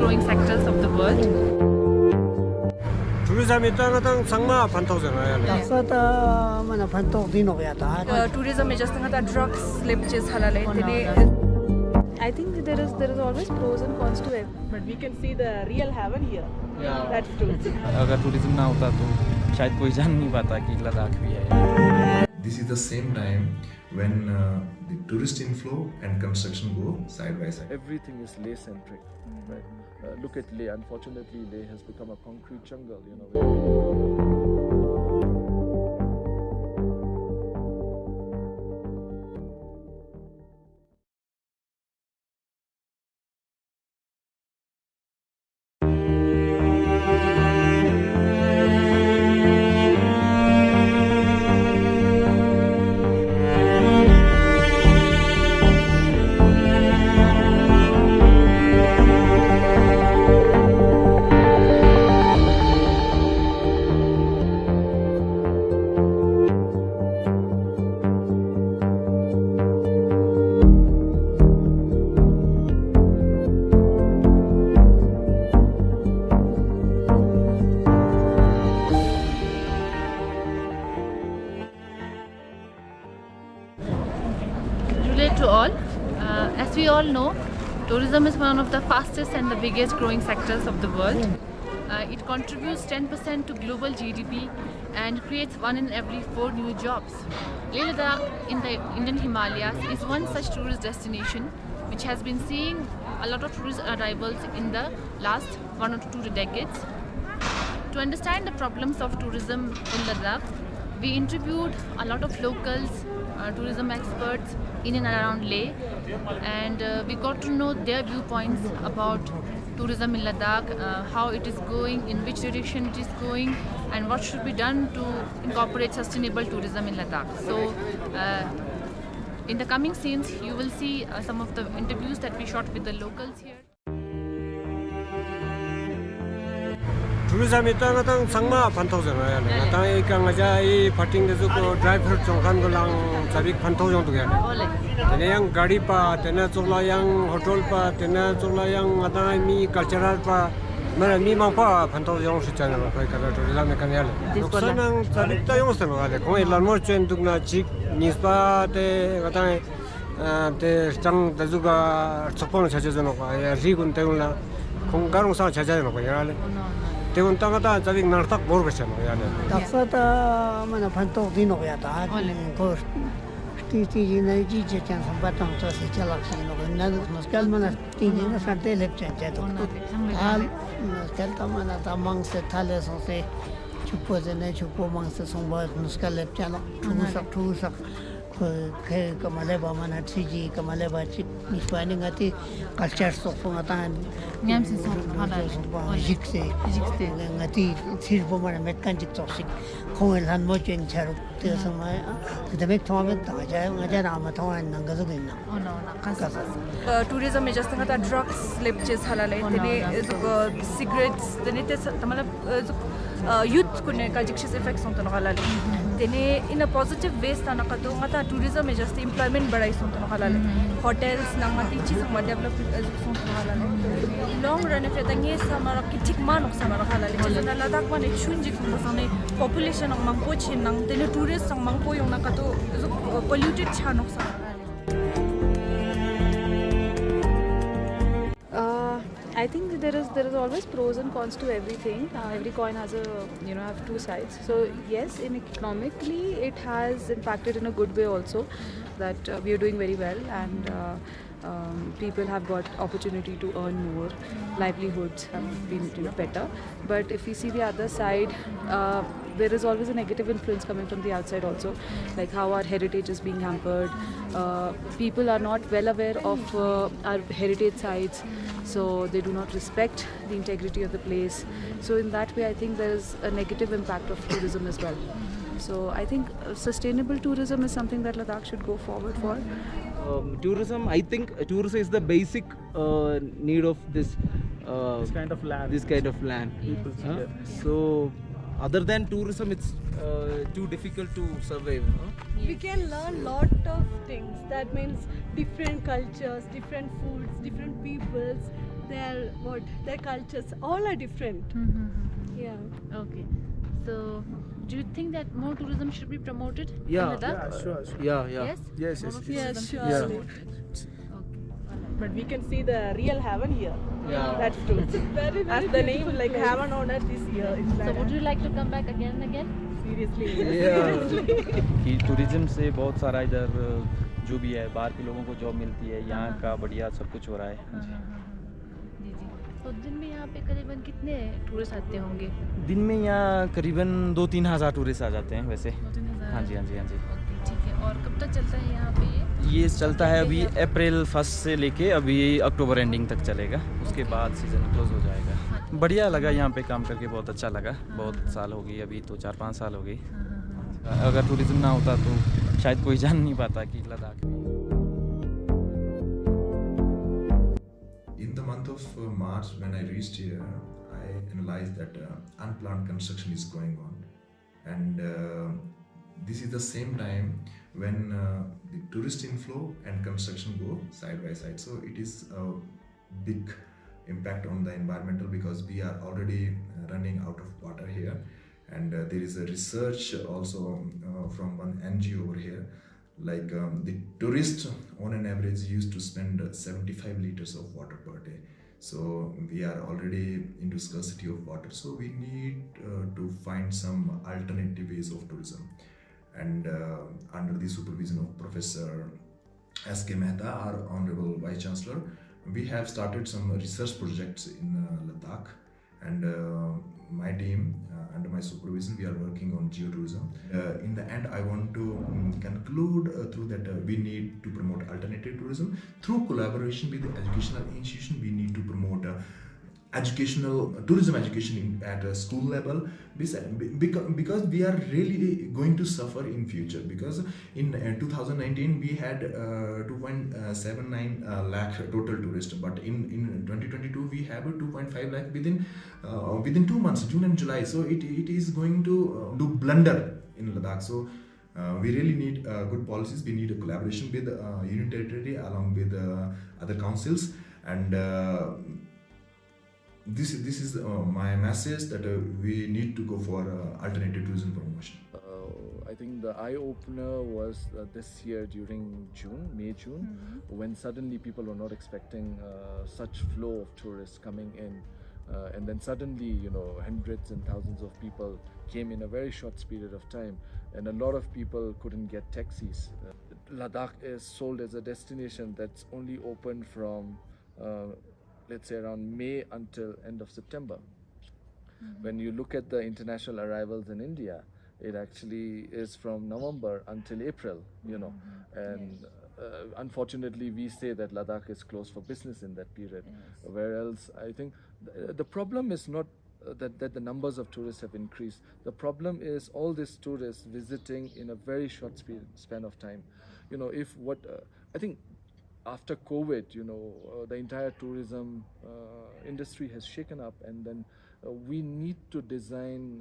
growing sectors of the world. Tourism itang sangma pantau jana ya. Sata mana pantok dino ya ta. Tourism is just a drugs slip ches halale. I think there is always pros and cons to it. But we can see the real heaven here. Yeah. That's true. अगर tourism ना होता तो शायद कोई जान नहीं पाता कि लद्दाख भी है. This is the same time when the tourist inflow and construction go side by side. Everything is Leh centric, right? Look at Leh. Unfortunately, Leh has become a concrete jungle. To all, as we all know, tourism is one of the fastest and the biggest growing sectors of the world. It contributes 10% to global GDP and creates 1 in every 4 new jobs. Leh Ladakh in the Indian Himalayas is one such tourist destination which has been seeing a lot of tourist arrivals in the last 1 or 2 decades. To understand the problems of tourism in Ladakh, we interviewed a lot of locals, tourism experts in and around Leh, and we got to know their viewpoints about tourism in Ladakh, how it is going, in which direction it is going, and what should be done to incorporate sustainable tourism in Ladakh. So in the coming scenes you will see some of the interviews that we shot with the locals here. Tourism itang sangma pantau jana ya. Natang ikang aja I parting de ko driver chongkan golang sabik pantau jong tu ya. Tena yang gari pa, tena chokla yang hotel pa, tena chokla yang atang mi cultural pa, mana mi mang pa pantau jong si chana pa kada tourism kan ya. Nuksan ang sabik ta jong sano ada. Kung ilan mo chen tuk na chik nispa te atang te stang dazuga chokpon chaje jano ka ya rigun te una kung garung sa chaje jano ka ya. Tegun tanga ta sabik nartak bor besano ya. Sata mana pantok dino ya ta. Ko ti na ji je chan sambatang to se chalak se no na noskal mana ti na sante lep chan cha to. Al noskal ta mana ta mang se thale so se chupo je ne chupo mang se somba noskal lep chan thu sak ke kamale ba mana ji kamale ba chi niswani ngati culture so ngata Nyam se so halal jikse ngati thir bo mana metkan jik toksik khongel han mo chen charu te samay the mek thome ta ja ngaja rama thon nang ga zugin na Tourism is just a drugs slip ches halale. Tene cigarettes, tene te tamalab youth kune ka jikshis effects on halale. Tene in a positive way stana ka to ngata tourism is just employment badai son halale. Hotels nangati chis ma develop son halale. Long run if tangi samara ki thik manok samara halale. Jena Ladakh man chunjik sane population ang mangpo chin nang tene tourists ang mangpo yung nakato polluted chanok samara. I think there is always pros and cons to everything. Every coin has have 2 sides. So yes, economically it has impacted in a good way also, that we are doing very well, and people have got opportunity to earn more, livelihoods have been better. But if we see the other side, there is always a negative influence coming from the outside also, like how our heritage is being hampered. People are not well aware of our heritage sites, so they do not respect the integrity of the place. So in that way I think there is a negative impact of tourism as well. So I think sustainable tourism is something that Ladakh should go forward for. Tourism, I think tourism is the basic need of this kind of land. This kind of land. People see that. So Other than tourism, it's too difficult to survive. We can learn lot of things. That means different cultures, different foods, different peoples. Their cultures all are different. Yeah. Okay. So, do you think that more tourism should be promoted in Yeah, Ladakh? sure. Yeah. Yes? Yes, More yes, of Yes, tourism should be surely. promoted. Okay. But we can see the real heaven here. Yeah. That's true. It's a very, very As the name, beautiful like place. heaven on earth is here. It's So, like would you like to come back again and again? seriously. कि tourism से बहुत सारा इधर जो भी है बाहर के लोगों को जॉब मिलती है, यहाँ का बढ़िया सब कुछ हो रहा है। जी जी। तो दिन में यहाँ पे करीबन कितने टूरिस्ट आते होंगे? दिन में यहाँ करीबन 2-3 हज़ार टूरिस्ट आ जाते हैं वैसे। 2-3 हज़ार? हाँ जी, हाँ जी, हाँ जी। ओके, ठीक है। और कब तक चलता है यहाँ पे ये? ये चलता है अभी अप्रैल 1 से लेके अभी अक्टूबर एंडिंग तक चलेगा। उसके बाद सीज़न क्लोज हो जाएगा। बढ़िया लगा यहाँ पे काम करके, बहुत अच्छा लगा। बहुत साल हो गई, अभी तो 4-5 साल हो गई। अगर टूरिज्म ना होता तो शायद कोई जान नहीं पाता कि लद्दाख में। In the month of March, when I reached here, I analyzed that unplanned construction is going on, and this is the same time when the tourist inflow and construction go side by side. So it is a big impact on the environmental, because we are already running out of water here, and there is a research also from one NGO over here. Like the tourists on an average used to spend 75 liters of water per day. So we are already into scarcity of water. So we need to find some alternative ways of tourism. And under the supervision of Professor S.K. Mehta, our Honorable Vice Chancellor, we have started some research projects in Ladakh. And my team, under my supervision, we are working on geotourism. In the end, I want to conclude through that we need to promote alternative tourism. Through collaboration with the educational institution, we need to promote educational tourism education at a school level, because we are really going to suffer in future, because in 2019 we had 2.79 lakh total tourists, but in 2022 we have a 2.5 lakh within 2 months, June and July. So it is going to do blunder in Ladakh. So we really need good policies. We need a collaboration with Union Territory along with other councils, and this is my message, that we need to go for alternative tourism promotion. I think the eye-opener was this year during May-June, when suddenly people were not expecting such flow of tourists coming in, and then suddenly, hundreds and thousands of people came in a very short period of time, and a lot of people couldn't get taxis. Ladakh is sold as a destination that's only open from let's say around May until end of September. When you look at the international arrivals in India, it actually is from November until April, and unfortunately we say that Ladakh is closed for business in that period, whereas I think the problem is not that the numbers of tourists have increased. The problem is all these tourists visiting in a very short span of time. I think after COVID, the entire tourism industry has shaken up, and then we need to design,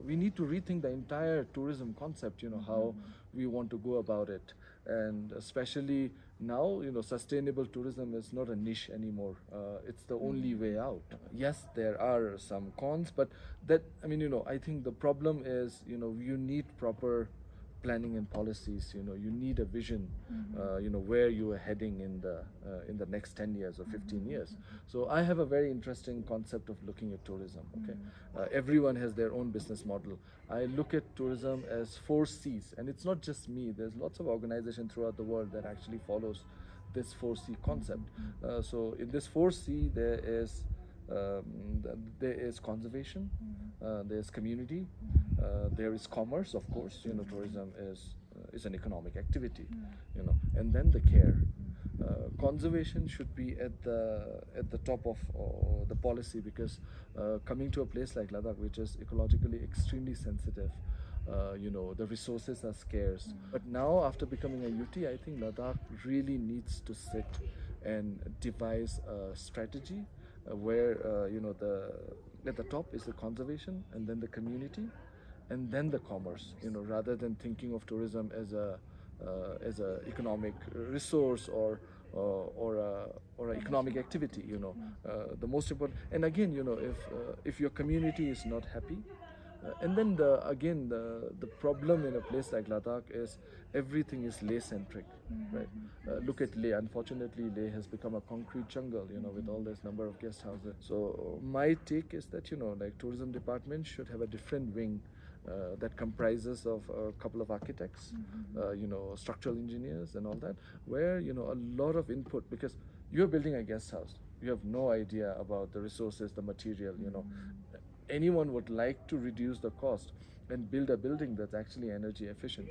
we need to rethink the entire tourism concept, how we want to go about it. And especially now, sustainable tourism is not a niche anymore. It's the only way out. Yes, there are some cons, but I think the problem is, you need proper planning and policies. You need a vision, where you are heading in the next 10 years or 15 years. So I have a very interesting concept of looking at tourism. Everyone has their own business model. I look at tourism as 4 C's, and it's not just me. There's lots of organizations throughout the world that actually follows this 4C concept. So in this 4C, there is conservation, there's community, there is commerce, of course. Tourism is an economic activity, and then the care. Conservation should be at the top of the policy, because coming to a place like Ladakh, which is ecologically extremely sensitive, the resources are scarce. But now, after becoming a UT, I think Ladakh really needs to sit and devise a strategy where you know at the top is the conservation, and then the community, and then the commerce. You know, rather than thinking of tourism as a economic resource or a economic activity. You know, the most important. And again, you know, if your community is not happy. And then the problem in a place like Ladakh is everything is Leh centric, right? Look at Leh. Unfortunately, Leh has become a concrete jungle, you know, with all this number of guest houses. So my take is that, you know, like tourism department should have a different wing that comprises of a couple of architects, you know, structural engineers and all that, where, you know, a lot of input, because you're building a guest house, you have no idea about the resources, the material, you know. Anyone would like to reduce the cost and build a building that's actually energy efficient.